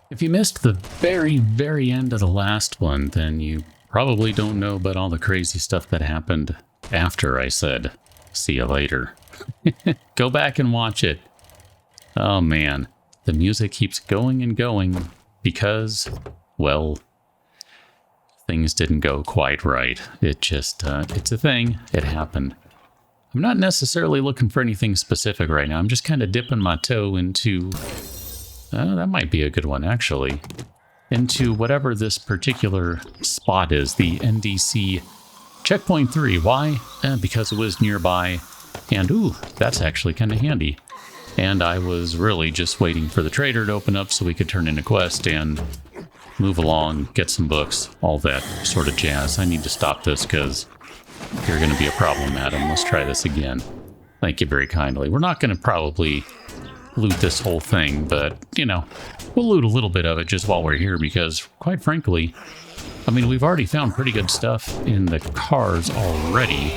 If you missed the very, very end of the last one, then you probably don't know about all the crazy stuff that happened after I said, see you later. Go back and watch it. Oh man, the music keeps going and going because, well, things didn't go quite right. It just, it's a thing. It happened. I'm not necessarily looking for anything specific right now. I'm just kind of dipping my toe into... that might be a good one, actually. Into whatever this particular spot is, the NDC Checkpoint 3. Why? Because it was nearby. And, ooh, that's actually kind of handy. And I was really just waiting for the trader to open up so we could turn in a quest and move along, get some books, all that sort of jazz. I need to stop this because you're going to be a problem, Adam. Let's try this again. Thank you very kindly. We're not going to probably loot this whole thing, but, you know, we'll loot a little bit of it just while we're here because, quite frankly, I mean, we've already found pretty good stuff in the cars already.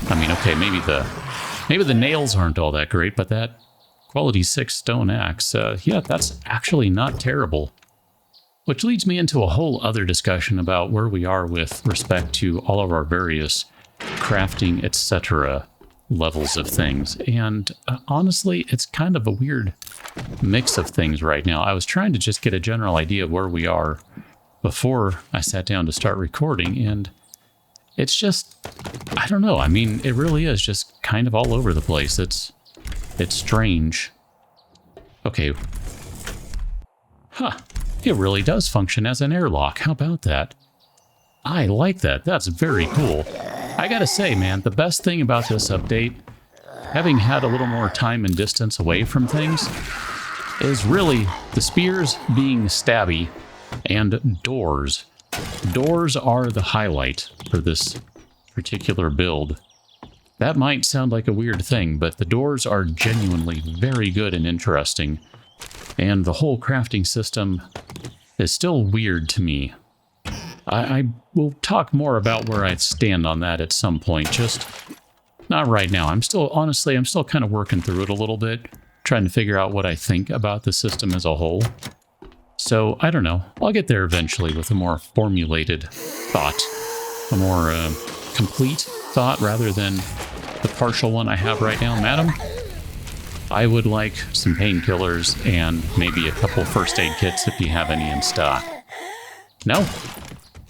I mean, okay, maybe the nails aren't all that great, but that quality 6 stone axe, yeah, that's actually not terrible. Which leads me into a whole other discussion about where we are with respect to all of our various crafting, etc. levels of things. And honestly, it's kind of a weird mix of things right now. I was trying to just get a general idea of where we are before I sat down to start recording, and it's just, I don't know. I mean, it really is just kind of all over the place. It's strange. Okay. Huh. It really does function as an airlock. How about that? I like that. That's very cool. I gotta say, man, the best thing about this update, having had a little more time and distance away from things, is really the spears being stabby and doors. Doors are the highlight for this particular build. That might sound like a weird thing, but the doors are genuinely very good and interesting. And the whole crafting system is still weird to me. I will talk more about where I stand on that at some point, just not right now. I'm still kind of working through it a little bit, trying to figure out what I think about the system as a whole. So, I don't know. I'll get there eventually with a more formulated thought, a more complete thought rather than the partial one I have right now. Madam, I would like some painkillers and maybe a couple first aid kits if you have any in stock. No?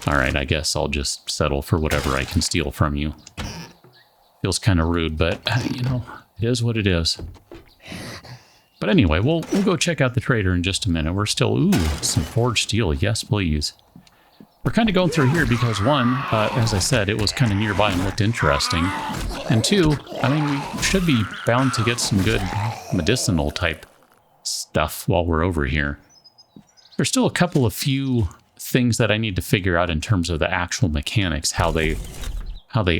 Alright, I guess I'll just settle for whatever I can steal from you. Feels kind of rude, but, you know, it is what it is. But anyway, we'll go check out the trader in just a minute. We're still, ooh, some forged steel. Yes, please. We're kind of going through here because, one, as I said, it was kind of nearby and looked interesting. And two, I mean, we should be bound to get some good medicinal type stuff while we're over here. There's still a couple of few things that I need to figure out in terms of the actual mechanics, how they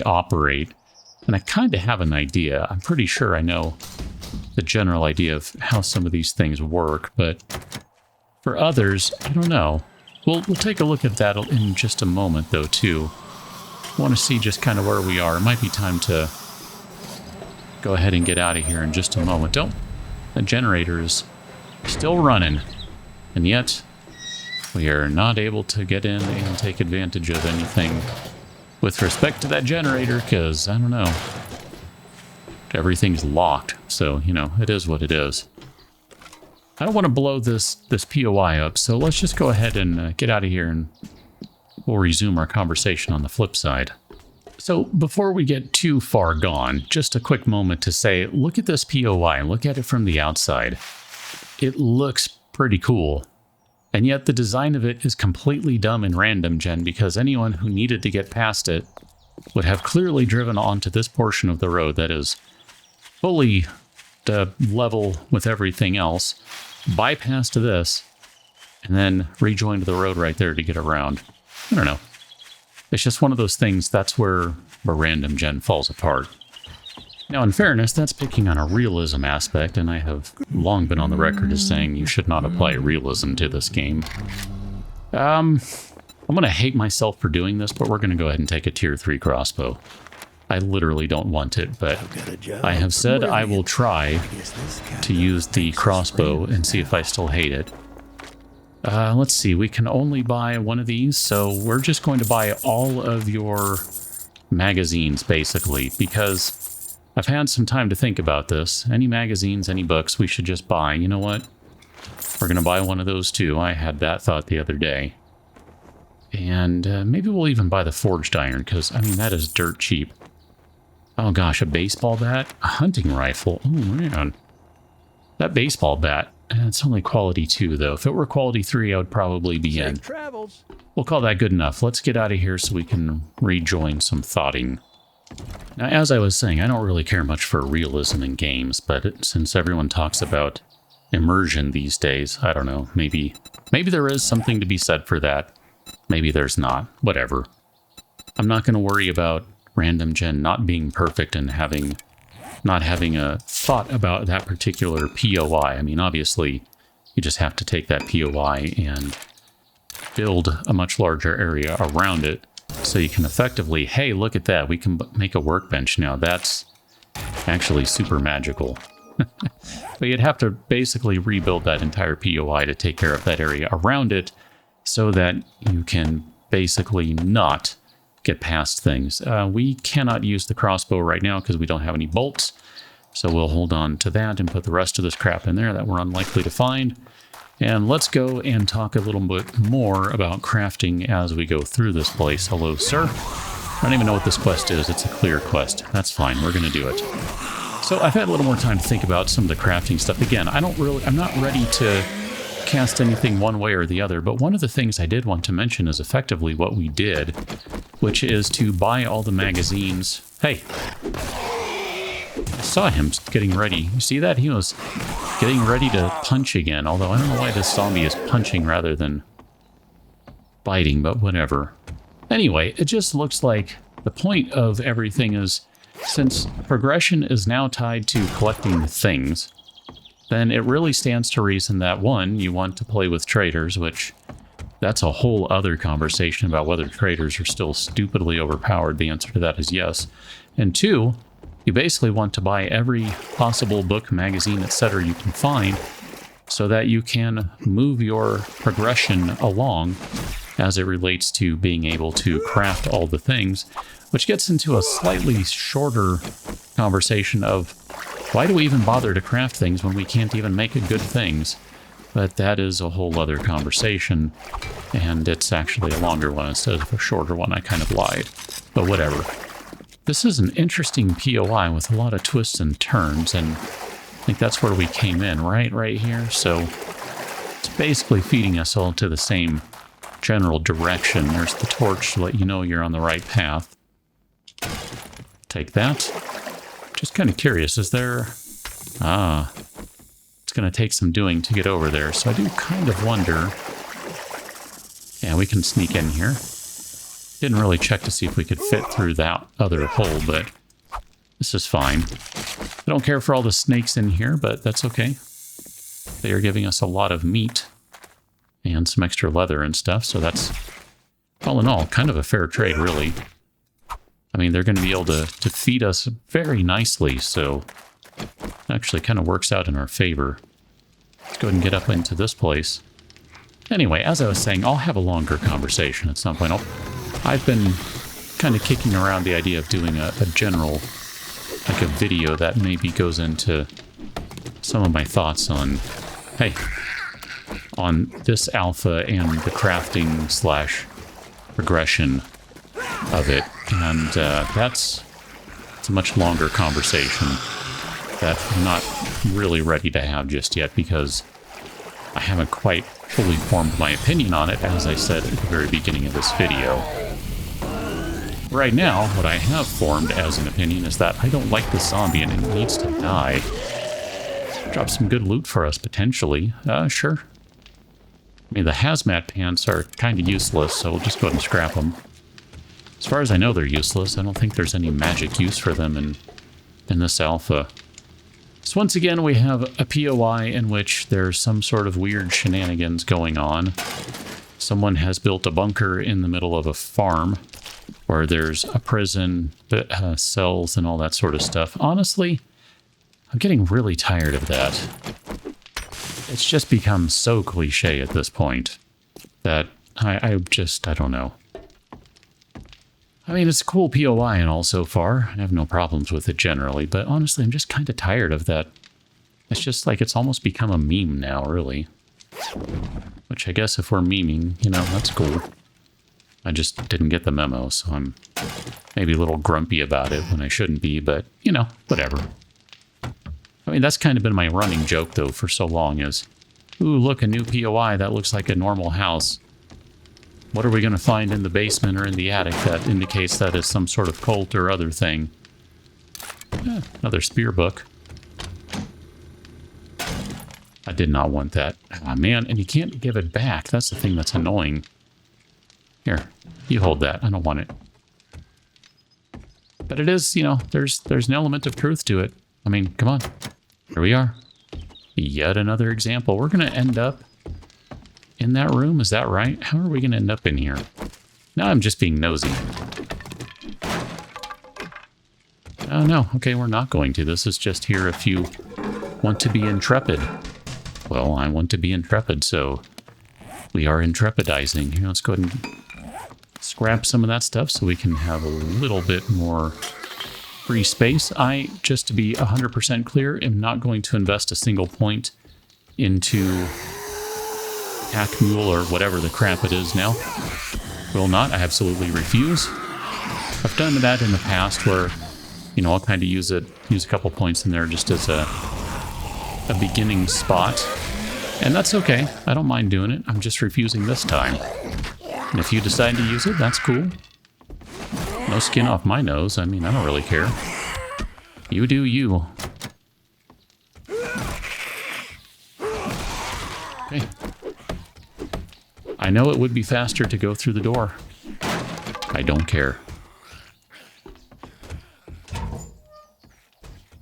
operate. And I kind of have an idea. I'm pretty sure I know the general idea of how some of these things work, but for others, I don't know. We'll take a look at that in just a moment, though, too. I want to see just kind of where we are. It might be time to go ahead and get out of here in just a moment. The generator is still running, and yet we are not able to get in and take advantage of anything with respect to that generator, because, I don't know, everything's locked, so, you know, it is what it is. I don't want to blow this POI up, so let's just go ahead and get out of here, and we'll resume our conversation on the flip side. So, before we get too far gone, just a quick moment to say, look at this POI, look at it from the outside. It looks pretty cool. And yet the design of it is completely dumb and random, Jen, because anyone who needed to get past it would have clearly driven onto this portion of the road that is fully level with everything else, bypassed this, and then rejoined the road right there to get around. I don't know. It's just one of those things, that's where random Gen falls apart. Now, in fairness, that's picking on a realism aspect, and I have long been on the record as saying you should not apply realism to this game. I'm going to hate myself for doing this, but we're going to go ahead and take a tier 3 crossbow. I literally don't want it, but I have said I will try to use the crossbow and see if I still hate it. Let's see, we can only buy one of these, so we're just going to buy all of your magazines, basically, because I've had some time to think about this. Any magazines, any books, we should just buy. You know what? We're going to buy one of those too. I had that thought the other day. And maybe we'll even buy the forged iron, because, I mean, that is dirt cheap. Oh gosh, a baseball bat? A hunting rifle? Oh man. That baseball bat, it's only quality 2 though. If it were quality 3, I would probably be in. Travels. We'll call that good enough. Let's get out of here so we can rejoin some thoughting. Now, as I was saying, I don't really care much for realism in games, but since everyone talks about immersion these days, I don't know, maybe there is something to be said for that. Maybe there's not. Whatever. I'm not going to worry about random gen not being perfect and not having a thought about that particular POI. I mean, obviously, you just have to take that POI and build a much larger area around it so you can effectively, hey, look at that, we can make a workbench now. That's actually super magical. But you'd have to basically rebuild that entire POI to take care of that area around it so that you can basically not get past things. We cannot use the crossbow right now because we don't have any bolts, so we'll hold on to that and put the rest of this crap in there that we're unlikely to find. And let's go and talk a little bit more about crafting as we go through this place. Hello, sir. I don't even know what this quest is. It's a clear quest. That's fine. We're going to do it. So I've had a little more time to think about some of the crafting stuff. Again, I'm not ready to cast anything one way or the other, but one of the things I did want to mention is effectively what we did, which is to buy all the magazines. Hey, I saw him getting ready. You see that? He was getting ready to punch again, although I don't know why this zombie is punching rather than biting, but whatever. Anyway, it just looks like the point of everything is, since progression is now tied to collecting things, then it really stands to reason that, one, you want to play with traders, which that's a whole other conversation about whether traders are still stupidly overpowered. The answer to that is yes. And two, you basically want to buy every possible book, magazine, etc. you can find so that you can move your progression along as it relates to being able to craft all the things, which gets into a slightly shorter conversation of why do we even bother to craft things when we can't even make good things? But that is a whole other conversation, and it's actually a longer one instead of a shorter one. I kind of lied, but whatever. This is an interesting POI with a lot of twists and turns, and I think that's where we came in, right here. So it's basically feeding us all to the same general direction. There's the torch to let you know you're on the right path. Take that. Just kind of curious, is there... it's going to take some doing to get over there, so I do kind of wonder... Yeah, we can sneak in here. Didn't really check to see if we could fit through that other hole, but this is fine. I don't care for all the snakes in here, but that's okay. They are giving us a lot of meat and some extra leather and stuff, so that's, all in all, kind of a fair trade, really. I mean, they're going to be able to feed us very nicely, so it actually kind of works out in our favor. Let's go ahead and get up into this place. Anyway, as I was saying, I'll have a longer conversation at some point. I've been kind of kicking around the idea of doing a general, like a video that maybe goes into some of my thoughts on, hey, on this alpha and the crafting / progression of it. And it's a much longer conversation that I'm not really ready to have just yet because I haven't quite fully formed my opinion on it, as I said at the very beginning of this video. Right now, what I have formed as an opinion is that I don't like the zombie and it needs to die. Drop some good loot for us, potentially. Sure. I mean, the hazmat pants are kind of useless, so we'll just go ahead and scrap them. As far as I know, they're useless. I don't think there's any magic use for them in this alpha. So once again, we have a POI in which there's some sort of weird shenanigans going on. Someone has built a bunker in the middle of a farm where there's a prison, cells, and all that sort of stuff. Honestly, I'm getting really tired of that. It's just become so cliche at this point that I don't know. I mean, it's a cool POI and all so far. I have no problems with it generally, but honestly, I'm just kind of tired of that. It's just like it's almost become a meme now, really. Which I guess if we're memeing, you know, that's cool. I just didn't get the memo, so I'm maybe a little grumpy about it when I shouldn't be, but, you know, whatever. I mean, that's kind of been my running joke, though, for so long is, ooh, look, a new POI that looks like a normal house. What are we going to find in the basement or in the attic that indicates that it's some sort of cult or other thing? Another spear book. I did not want that. Ah, man, and you can't give it back. That's the thing that's annoying. Here, you hold that. I don't want it. But it is, you know, there's an element of truth to it. I mean, come on. Here we are. Yet another example. We're going to end up in that room. Is that right? How are we going to end up in here? Now I'm just being nosy. Oh, no. Okay, we're not going to. This is just here if you want to be intrepid. Well, I want to be intrepid, so we are intrepidizing. Here, let's go ahead and scrap some of that stuff so we can have a little bit more free space. I, just to be 100% clear, am not going to invest a single point into Hack Mule or whatever the crap it is now. Will not. I absolutely refuse. I've done that in the past where, you know, I'll kind of use a couple points in there just as a beginning spot. And that's okay. I don't mind doing it. I'm just refusing this time. And if you decide to use it, that's cool. No skin off my nose. I mean, I don't really care. You do you. Okay. I know it would be faster to go through the door. I don't care.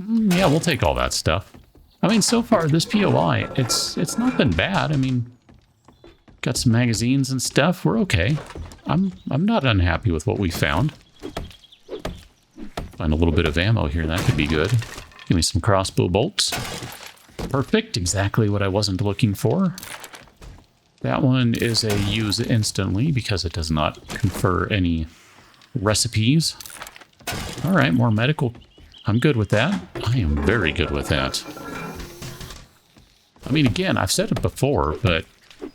Yeah, we'll take all that stuff. I mean, so far, this POI, it's not been bad. I mean, got some magazines and stuff. We're okay. I'm not unhappy with what we found. Find a little bit of ammo here. That could be good. Give me some crossbow bolts. Perfect. Exactly what I wasn't looking for. That one is a use instantly because it does not confer any recipes. All right, more medical. I'm good with that. I am very good with that. I mean, again, I've said it before, but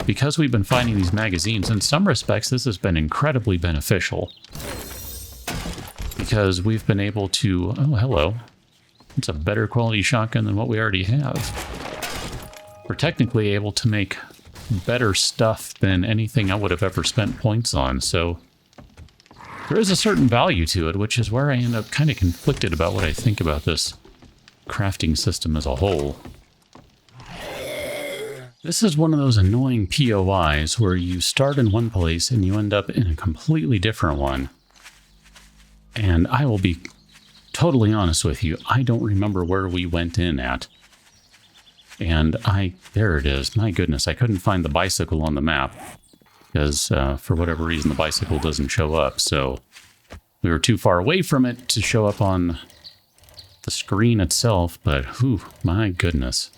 because we've been finding these magazines, in some respects, this has been incredibly beneficial. Because we've been able to... Oh, hello. It's a better quality shotgun than what we already have. We're technically able to make better stuff than anything I would have ever spent points on, so... There is a certain value to it, which is where I end up kind of conflicted about what I think about this crafting system as a whole. This is one of those annoying POIs where you start in one place and you end up in a completely different one. And I will be totally honest with you, I don't remember where we went in at. And there it is. My goodness, I couldn't find the bicycle on the map. Because for whatever reason, the bicycle doesn't show up. So we were too far away from it to show up on the screen itself. But, whew, my goodness.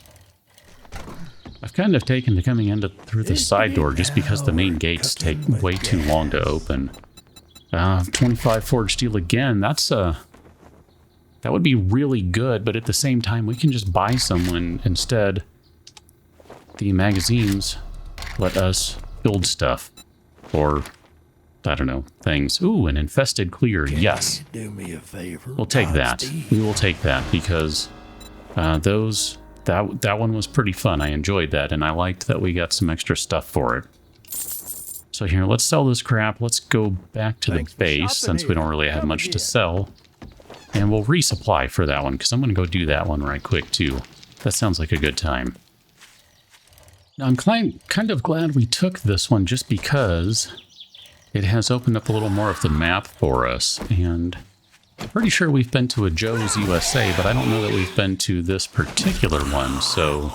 I've kind of taken to coming in through the side door just because the main gates take way too long to open. 25 forged steel again. That's that would be really good, but at the same time, we can just buy someone instead. The magazines let us build stuff, or I don't know, things. Ooh, an infested clear. Yes, do me a favor. We'll take that. We will take that because that one was pretty fun. I enjoyed that, and I liked that we got some extra stuff for it. So here, let's sell this crap. Let's go back to the base since we don't really have much to sell, and we'll resupply for that one because I'm going to go do that one right quick too. That sounds like a good time. Now, I'm kind of glad we took this one just because it has opened up a little more of the map for us. And I'm pretty sure we've been to a Joe's USA, but I don't know that we've been to this particular one. So,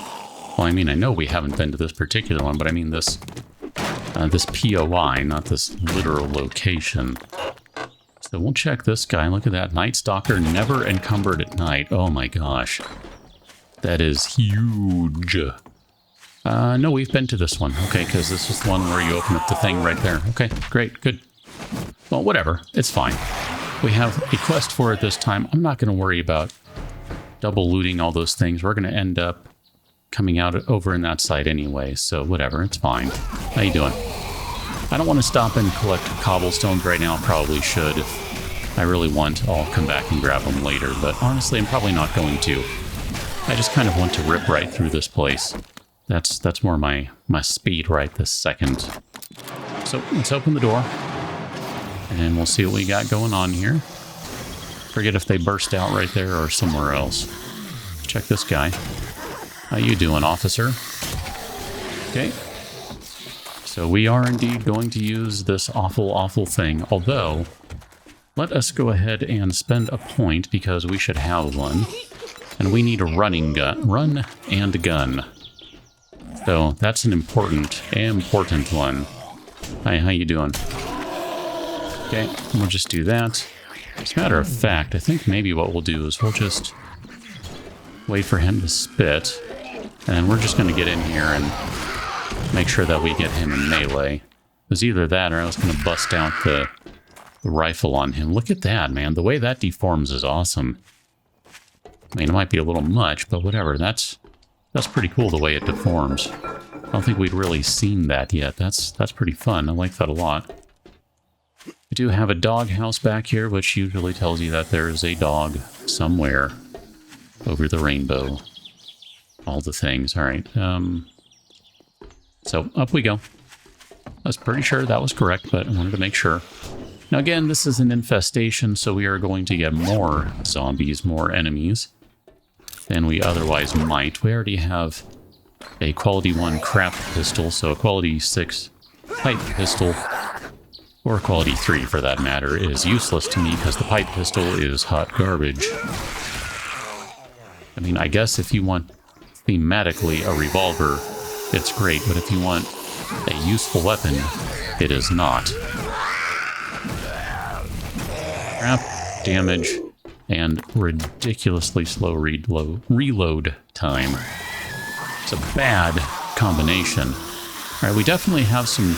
well, I mean, I know we haven't been to this particular one, but I mean this POI, not this literal location. So we'll check this guy. Look at that. Night Stalker, never encumbered at night. Oh my gosh. That is huge. No, we've been to this one. Okay, because this is the one where you open up the thing right there. Okay, great, good. Well, whatever. It's fine. We have a quest for it this time. I'm not going to worry about double looting all those things. We're going to end up coming out over in that side anyway, so whatever. It's fine. How you doing? I don't want to stop and collect cobblestones right now. Probably should. If I really want, I'll come back and grab them later, but honestly, I'm probably not going to. I just kind of want to rip right through this place. That's more my speed right this second. So let's open the door, and we'll see what we got going on here. Forget if they burst out right there or somewhere else. Check this guy. How you doing, officer? Okay. So we are indeed going to use this awful, awful thing. Although, let us go ahead and spend a point because we should have one. And we need a running gun. Run and gun. So that's an important one. Hi, how you doing? Okay, we'll just do that. As a matter of fact, I think maybe what we'll do is we'll just wait for him to spit. And we're just going to get in here and make sure that we get him in melee. It was either that or I was going to bust out the rifle on him. Look at that, man. The way that deforms is awesome. I mean, it might be a little much, but whatever. That's pretty cool the way it deforms. I don't think we'd really seen that yet. That's pretty fun. I like that a lot. We do have a dog house back here, which usually tells you that there is a dog somewhere over the rainbow. All the things. All right. So up we go. I was pretty sure that was correct, but I wanted to make sure. Now again, this is an infestation, so we are going to get more zombies, more enemies than we otherwise might. We already have a quality 1 crap pistol, so a quality 6 pipe pistol, or quality 3 for that matter, is useless to me because the pipe pistol is hot garbage. I mean, I guess if you want thematically a revolver, it's great, but if you want a useful weapon, it is not. Crap, damage, and ridiculously slow reload time. It's a bad combination. Alright, we definitely have some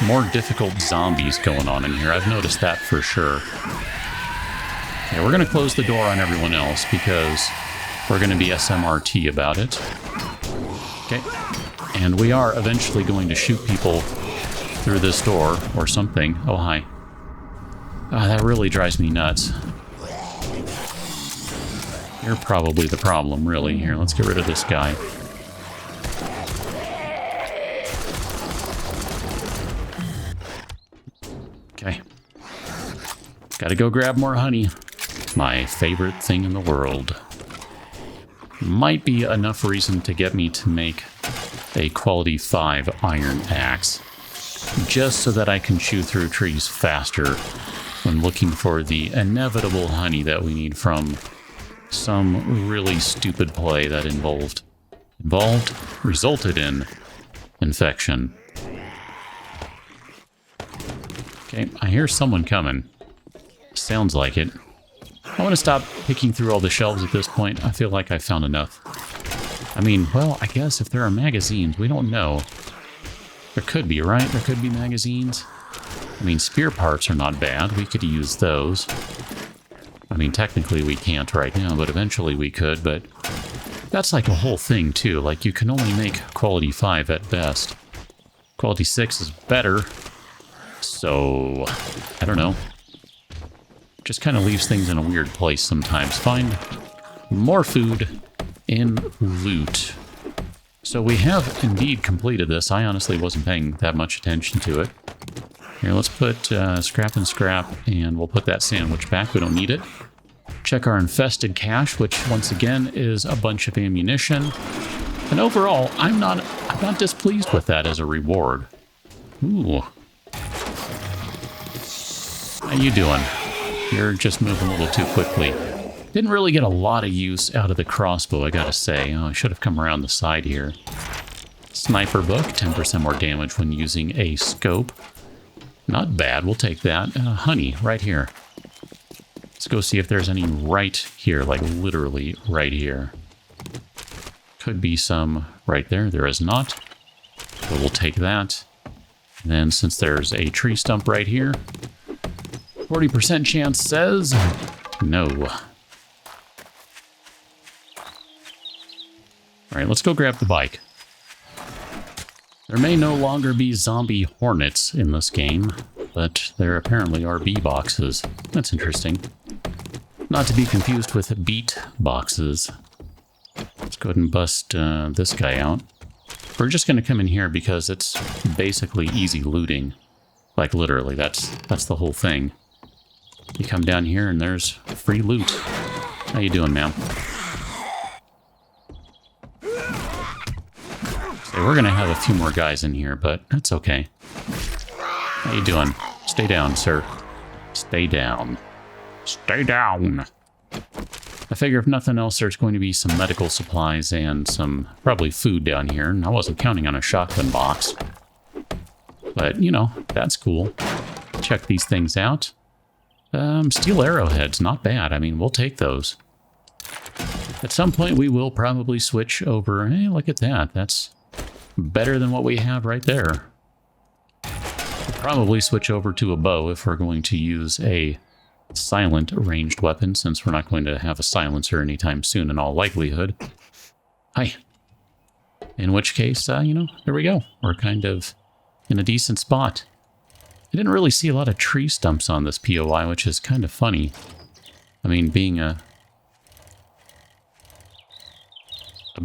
more difficult zombies going on in here. I've noticed that for sure. Okay, we're going to close the door on everyone else because we're going to be SMRT about it. Okay. And we are eventually going to shoot people through this door or something. Oh, hi. That really drives me nuts. You're probably the problem, really. Here, let's get rid of this guy. Okay. Gotta go grab more honey. My favorite thing in the world. Might be enough reason to get me to make a quality 5 iron axe, just so that I can chew through trees faster when looking for the inevitable honey that we need from some really stupid play that resulted in infection. Okay, I hear someone coming. Sounds like it. I want to stop picking through all the shelves at this point. I feel like I found enough. I mean, well, I guess if there are magazines, we don't know. There could be, right? There could be magazines. I mean, spear parts are not bad. We could use those. I mean, technically we can't right now, but eventually we could. But that's like a whole thing, too. Like, you can only make quality 5 at best. Quality 6 is better. So, I don't know. Just kind of leaves things in a weird place sometimes. Find more food in loot. So we have indeed completed this. I honestly wasn't paying that much attention to it. Here, let's put scrap and scrap, and we'll put that sandwich back. We don't need it. Check our infested cache, which once again is a bunch of ammunition. And overall, I'm not displeased with that as a reward. Ooh. How you doing? You're just moving a little too quickly. Didn't really get a lot of use out of the crossbow, I gotta say. Oh, I should have come around the side here. Sniper book, 10% more damage when using a scope. Not bad, we'll take that. Honey, right here. Let's go see if there's any right here, like literally right here. Could be some right there. There is not. So we'll take that. And then since there's a tree stump right here, 40% chance says no. Alright, let's go grab the bike. There may no longer be zombie hornets in this game, but there apparently are bee boxes. That's interesting. Not to be confused with beat boxes. Let's go ahead and bust this guy out. We're just going to come in here because it's basically easy looting. Like literally, that's the whole thing. You come down here and there's free loot. How you doing, ma'am? So we're going to have a few more guys in here, but that's okay. How you doing? Stay down, sir. Stay down. Stay down. I figure if nothing else, there's going to be some medical supplies and some probably food down here. And I wasn't counting on a shotgun box. But, you know, that's cool. Check these things out. Steel arrowheads, not bad. I mean, we'll take those. At some point, we will probably switch over. Hey, look at that. That's better than what we have right there. We'll probably switch over to a bow if we're going to use a silent ranged weapon, since we're not going to have a silencer anytime soon in all likelihood. Hi. In which case, you know, there we go. We're kind of in a decent spot. I didn't really see a lot of tree stumps on this POI, which is kind of funny. I mean, being a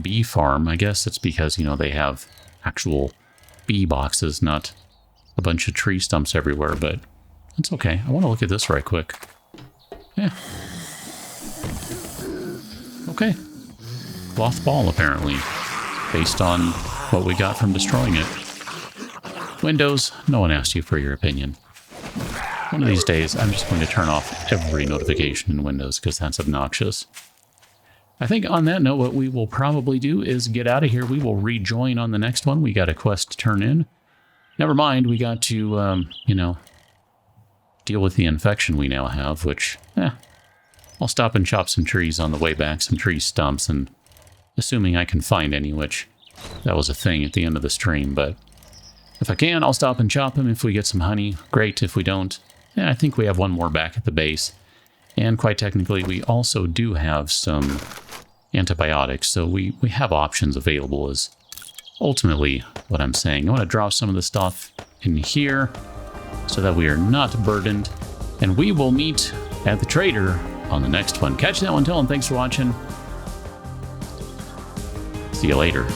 bee farm, I guess it's because, you know, they have actual bee boxes, not a bunch of tree stumps everywhere, but it's okay. I want to look at this right quick. Yeah. Okay. Cloth ball, apparently, based on what we got from destroying it. Windows, no one asked you for your opinion. One of these days, I'm just going to turn off every notification in Windows because that's obnoxious. I think on that note, what we will probably do is get out of here. We will rejoin on the next one. We got a quest to turn in. Never mind, we got to, you know, deal with the infection we now have, which, I'll stop and chop some trees on the way back, some tree stumps, and assuming I can find any, which that was a thing at the end of the stream, but if I can, I'll stop and chop them. If we get some honey, great. If we don't, I think we have one more back at the base. And quite technically, we also do have some antibiotics, so we have options available is ultimately what I'm saying. I want to drop some of the stuff in here so that we are not burdened. And we will meet at the trader on the next one. Catch that one till, and thanks for watching. See you later.